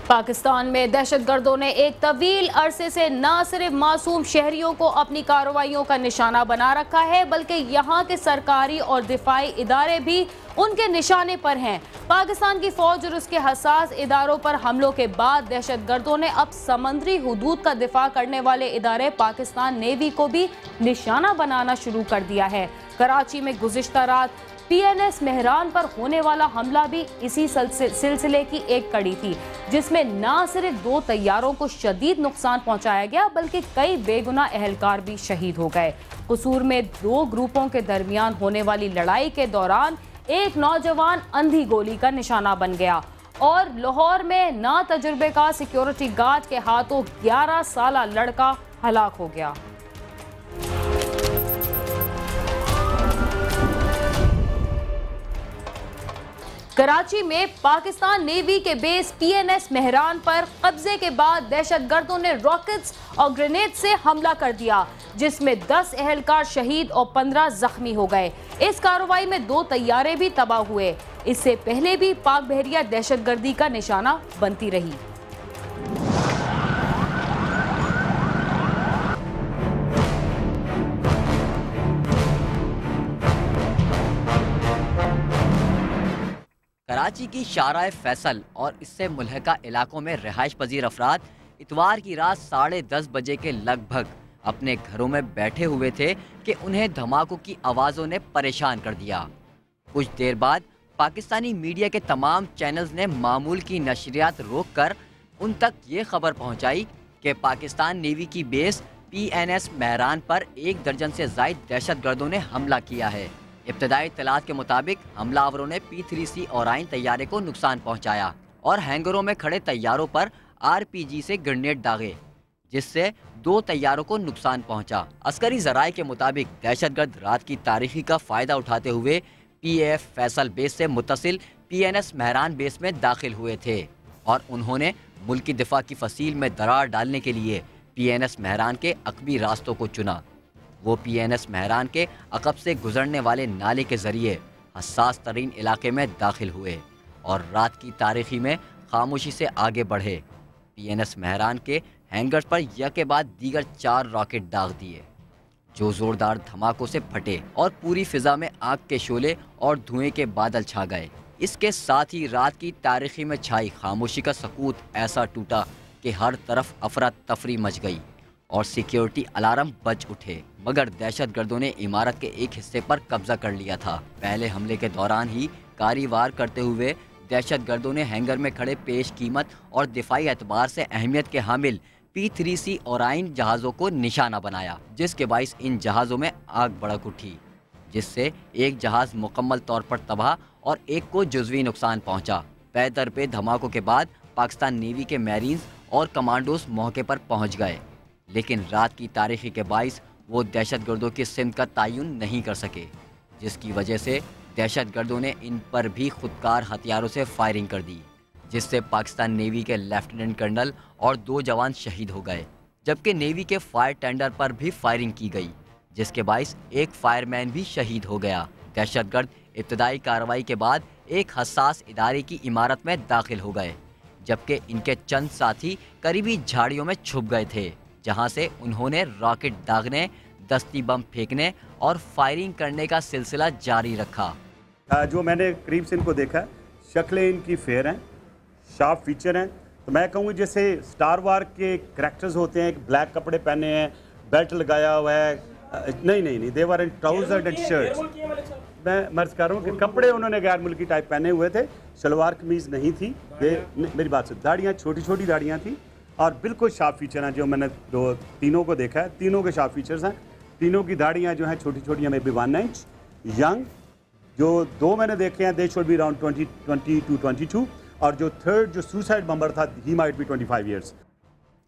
पाकिस्तान में दहशतगर्दों ने एक तवील अरसे से न सिर्फ मासूम शहरियों को अपनी कार्रवाइयों का निशाना बना रखा है, बल्कि यहाँ के सरकारी और दिफाई इदारे भी उनके निशाने पर हैं। पाकिस्तान की फौज और उसके हसास इदारों पर हमलों के बाद दहशतगर्दों ने अब समंदरी हुदूद का दिफा करने वाले इदारे पाकिस्तान नेवी को भी निशाना बनाना शुरू कर दिया है। कराची में गुज़िश्ता रात PNS मेहरान पर होने वाला हमला भी इसी सिलसिले की एक कड़ी थी, जिसमें न सिर्फ 2 तैयारों को शदीद नुकसान पहुंचाया गया, बल्कि कई बेगुनाह अहलकार भी शहीद हो गए। कसूर में 2 ग्रुपों के दरमियान होने वाली लड़ाई के दौरान एक नौजवान अंधी गोली का निशाना बन गया और लाहौर में ना तजुर्बेकार सिक्योरिटी गार्ड के हाथों 11 साला लड़का हलाक हो गया। कराची में पाकिस्तान नेवी के बेस PNS मेहरान पर कब्जे के बाद दहशतगर्दों ने रॉकेट्स और ग्रेनेड से हमला कर दिया, जिसमें 10 अहलकार शहीद और 15 जख्मी हो गए। इस कार्रवाई में 2 तैयारे भी तबाह हुए। इससे पहले भी पाक बहरिया दहशतगर्दी का निशाना बनती रही। कराची की शाराए फैसल और इससे मुल्हका इलाकों में रिहाइश पजीर अफराद इतवार की रात 10:30 बजे के लगभग अपने घरों में बैठे हुए थे कि उन्हें धमाकों की आवाज़ों ने परेशान कर दिया। कुछ देर बाद पाकिस्तानी मीडिया के तमाम चैनल्स ने मामूल की नशरियात रोक कर उन तक ये खबर पहुंचाई कि पाकिस्तान नेवी की बेस PNS मेहरान पर 1 दर्जन से ज़ायद दहशतगर्दों ने हमला किया है। इब्तदाई इत्तलात के मुताबिक हमलावरों ने P-3C ओराइन तैयारे को नुकसान पहुंचाया और हैंगरों में खड़े तैयारों पर RPG से ग्रेनेड दागे, जिससे 2 तैयारों को नुकसान पहुंचा। अस्करी ज़राए के मुताबिक दहशतगर्द रात की तारीखी का फ़ायदा उठाते हुए PAF फैसल बेस से मुत्तसिल PNS मेहरान बेस में दाखिल हुए थे और उन्होंने मुल्की दिफा की फसील में दरार डालने के लिए PNS मेहरान के अक़बी रास्तों को चुना। वो PNS मेहरान के अक़ब से गुजरने वाले नाले के ज़रिए हसास तरीन इलाके में दाखिल हुए और रात की तारीखी में खामोशी से आगे बढ़े। PNS मेहरान के हैंगर्स पर यक के बाद दीगर 4 रॉकेट दाग दिए, जो ज़ोरदार धमाकों से फटे और पूरी फ़िज़ा में आग के शोले और धुएं के बादल छा गए। इसके साथ ही रात की तारीखी में छाई खामोशी का सकूत ऐसा टूटा कि हर तरफ अफरा तफरी मच गई और सिक्योरिटी अलार्म बज उठे। मगर दहशतगर्दों ने इमारत के एक हिस्से पर कब्जा कर लिया था। पहले हमले के दौरान ही कारी वार करते हुए दहशतगर्दों ने हैंगर में खड़े पेश कीमत और दिफाई एतबार से अहमियत के हामिल P-3C ओराइन जहाज़ों को निशाना बनाया, जिसके बाइस इन जहाज़ों में आग भड़क उठी, जिससे एक जहाज़ मुकम्मल तौर पर तबाह और एक को जुज़वी नुकसान पहुँचा। पे दर पे धमाकों के बाद पाकिस्तान नेवी के मैरीन्स और कमांडोज मौके पर पहुँच गए, लेकिन रात की तारीखी के बाइस वो दहशतगर्दों की सिमत का तयन नहीं कर सके, जिसकी वजह से दहशतगर्दों ने इन पर भी खुदकार हथियारों से फायरिंग कर दी, जिससे पाकिस्तान नेवी के लेफ्टिनेंट कर्नल और 2 जवान शहीद हो गए, जबकि नेवी के फायर टेंडर पर भी फायरिंग की गई, जिसके बाइस एक फायरमैन भी शहीद हो गया। दहशतगर्द इब्तदाई कार्रवाई के बाद एक हसास इदारे की इमारत में दाखिल हो गए, जबकि इनके चंद साथी करीबी झाड़ियों में छुप गए थे, जहां से उन्होंने रॉकेट दागने, दस्ती बम फेंकने और फायरिंग करने का सिलसिला जारी रखा। जो मैंने करीब से इनको देखा, शक्लें इनकी फेयर हैं, शार्प फीचर हैं, तो मैं कहूँगी जैसे स्टार वार के करैक्टर्स होते हैं, एक ब्लैक कपड़े पहने हैं, बेल्ट लगाया हुआ है। नहीं, देवर एंड ट्राउजर एंड शर्ट। मैं मर्ज कर रहा हूँ कि कपड़े उन्होंने गैर मुल्की टाइप पहने हुए थे, शलवार कमीज़ नहीं थी। मेरी बात सुन, दाढ़ियाँ छोटी छोटी दाढ़ियाँ थी और बिल्कुल शार्प फीचर हैं। जो मैंने तीनों को देखा है, तीनों के शार्प फीचर्स हैं। तीनों की दाढ़ियाँ जो हैं छोटी छोटी, हमें भी 1 इंच यंग। जो 2 मैंने देखे हैं, they should be around 20 to 22, और जो थर्ड जो सुसाइड बम्बर था, ही माइट बी 25 ईयर्स।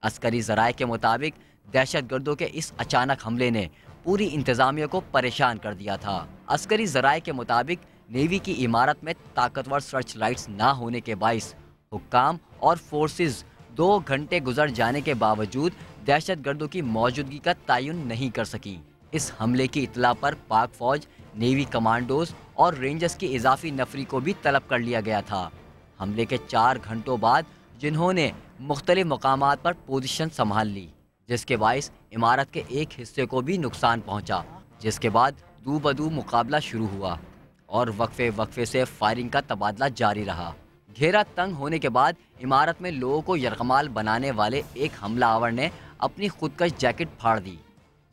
अस्करी ज़राए के मुताबिक दहशतगर्दों के इस अचानक हमले ने पूरी इंतज़ामिया को परेशान कर दिया था। अस्करी ज़राए के मुताबिक नेवी की इमारत में ताकतवर सर्च लाइट्स ना होने के बाइस हुक्काम और फोर्सेस 2 घंटे गुजर जाने के बावजूद दहशतगर्दों की मौजूदगी का तयन नहीं कर सकी। इस हमले की इत्तला पर पाक फौज, नेवी कमांडोज और रेंजर्स की इजाफी नफरी को भी तलब कर लिया गया था। हमले के 4 घंटों बाद जिन्होंने मुख्तलिफ मकामात पर पोजीशन संभाल ली, जिसके बाइस इमारत के एक हिस्से को भी नुकसान पहुंचा, जिसके बाद दू बदू मुकाबला शुरू हुआ और वक्फे से फायरिंग का तबादला जारी रहा। घेरा तंग होने के बाद इमारत में लोगों को यरगमाल बनाने वाले एक हमलावर ने अपनी खुदकश जैकेट फाड़ दी,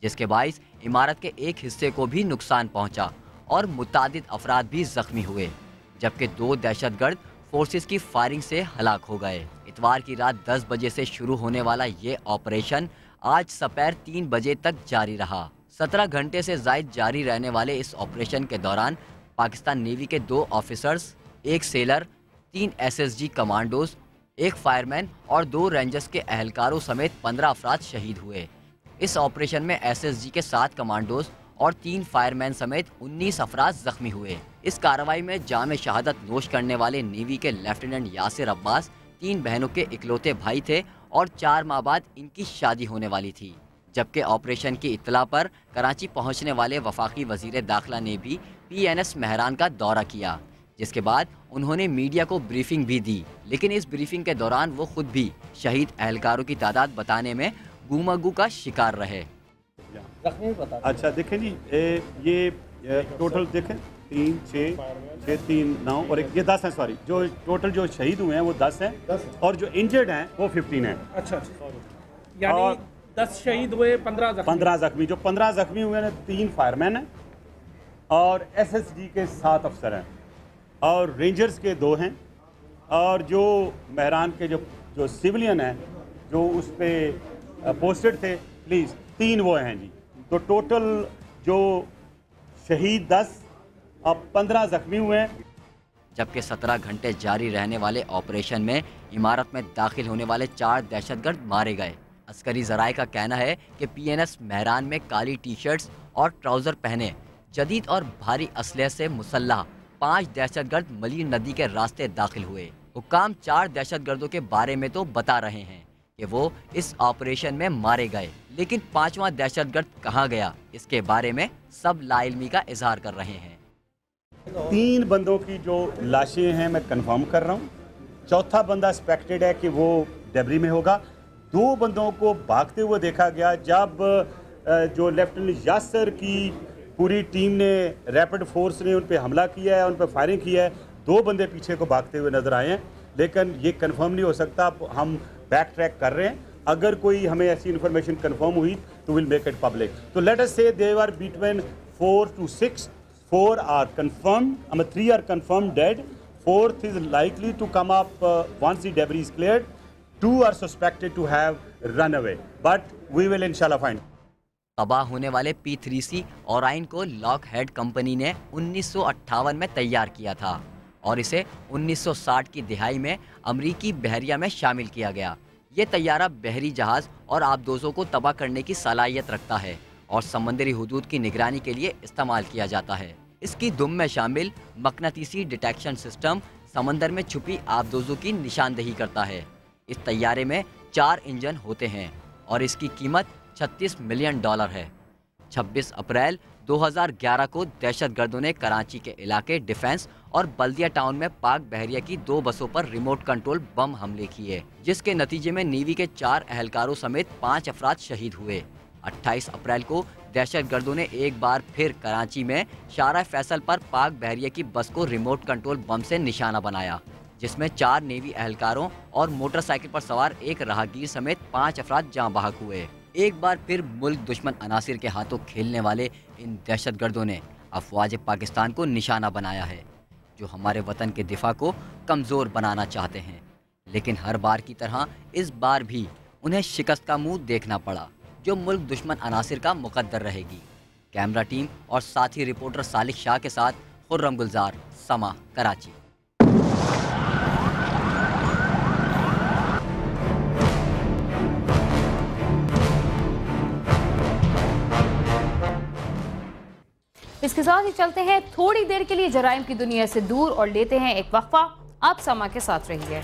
जिसके बाइस इमारत के एक हिस्से को भी नुकसान पहुंचा और मुतादिद अफराद भी जख्मी हुए, जबकि 2 दहशतगर्द फोर्सेस की फायरिंग से हलाक हो गए। इतवार की रात 10 बजे से शुरू होने वाला ये ऑपरेशन आज सपहर 3 बजे तक जारी रहा। 17 घंटे से ज़ायद जारी रहने वाले इस ऑपरेशन के दौरान पाकिस्तान नेवी के 2 officers, 1 seller, 3 SSG commandos, 1 fireman और 2 रेंजर्स के अहलकारों समेत 15 अफराद शहीद हुए। इस ऑपरेशन में SSG के 7 कमांडोज और 3 फायरमैन समेत 19 अफराद जख्मी हुए। इस कार्रवाई में जाम शहादत नोश करने वाले नेवी के लेफ्टिनेंट यासिर अब्बास 3 बहनों के इकलौते भाई थे और 4 माह बाद इनकी शादी होने वाली थी। जबकि ऑपरेशन की इत्तला पर कराची पहुंचने वाले वफाकी वजीर दाखिला ने भी PNS महरान का दौरा किया, जिसके बाद उन्होंने मीडिया को ब्रीफिंग भी दी, लेकिन इस ब्रीफिंग के दौरान वो खुद भी शहीद अहलकारों की तादाद बताने में गुमगू का शिकार रहे। अच्छा देखें जी, ये टोटल देखें 3, 6, 3, 9 और ये 10 हैं। सॉरी, जो टोटल जो शहीद हुए हैं वो 10 हैं और जो इंजर्ड हैं वो 15 हैं। अच्छा, यानी 10 शहीद हुए, 15 जख्मी। जो 15 जख्मी हुए हैं 3 फायरमैन हैं और SSG के 7 अफसर हैं और रेंजर्स के 2 हैं और जो महरान के जो सिविलियन हैं जो उस पर पोस्टेड थे प्लीज़ 3 वो हैं जी। तो टोटल जो शहीद 10 अब 15 जख्मी हुए हैं। जबकि 17 घंटे जारी रहने वाले ऑपरेशन में इमारत में दाखिल होने वाले 4 दहशतगर्द मारे गए। अस्करी ज़राए का कहना है कि PNS महरान में काली टी-शर्ट्स और ट्राउज़र पहने जदीद और भारी असलहे से मुसल्लह 5 दहशतगर्द मलीर नदी के रास्ते दाखिल हुए। हुक्काम 4 दहशतगर्दों के बारे में तो बता रहे हैं कि वो इस ऑपरेशन में मारे गए, लेकिन 5वां दहशतगर्द कहाँ गया, इसके बारे में सब लाइल्मी का इजहार कर रहे हैं। 3 बंदों की जो लाशें हैं मैं कंफर्म कर रहा हूँ। 4था बंदा सस्पेक्टेड है कि वो डेबरी में होगा। 2 बंदों को भागते हुए देखा गया जब जो लेफ्टिनेंट यासर की पूरी टीम ने, रैपिड फोर्स ने उन पर हमला किया है, उन पर फायरिंग किया है। 2 बंदे पीछे को भागते हुए नजर आए हैं, लेकिन ये कंफर्म नहीं हो सकता। हम बैक ट्रैक कर रहे हैं। अगर कोई हमें ऐसी इन्फॉर्मेशन कंफर्म हुई तो विल मेक इट पब्लिक। तो लेट अस से they are between 4 to 6। 4 are confirmed, 3 are confirmed dead. 4th is likely to come up once the debris is cleared. 2 are suspected to have run away, but we will inshallah find. तबाह होने वाले P3C ओराइन को Lockheed company ने 1958 में तैयार किया था और इसे 1960 की दिहाई में अमरीकी बहरिया में शामिल किया गया। ये तैयारा बहरी जहाज और आबदोजों को तबाह करने की सलाहियत रखता है और समंदरी हुदूद की निगरानी के लिए इस्तेमाल किया जाता है। इसकी दुम में शामिल मकनातीसी डिटेक्शन सिस्टम समंदर में छुपी आबदोजों की निशानदेही करता है। इस तैयारे में 4 इंजन होते हैं और इसकी कीमत $36 मिलियन है। 26 अप्रैल 2011 को दहशतगर्दों ने कराची के इलाके डिफेंस और बल्दिया टाउन में पाक बहरिया की 2 बसों पर रिमोट कंट्रोल बम हमले किए, जिसके नतीजे में नेवी के 4 अहलकारों समेत 5 अफराद शहीद हुए। 28 अप्रैल को दहशतगर्दों ने एक बार फिर कराची में शारा फैसल पर पाक बहरिया की बस को रिमोट कंट्रोल बम से निशाना बनाया, जिसमें 4 नेवी अहलकारों और मोटरसाइकिल पर सवार एक राहगीर समेत 5 अफराद जाँ बहक हुए। एक बार फिर मुल्क दुश्मन अनासिर के हाथों खेलने वाले इन दहशतगर्दों ने अफवाज पाकिस्तान को निशाना बनाया है, जो हमारे वतन के दिफा को कमज़ोर बनाना चाहते हैं। लेकिन हर बार की तरह इस बार भी उन्हें शिकस्त का मुंह देखना पड़ा, जो मुल्क दुश्मन अनासिर का मुकद्दर रहेगी। कैमरा टीम और साथी रिपोर्टर सालिक शाह के साथ खुर्रम गुलजार, समा, कराची। इसके साथ ही चलते हैं थोड़ी देर के लिए जराइम की दुनिया से दूर और लेते हैं एक वक्फा। आप समा के साथ रहिए।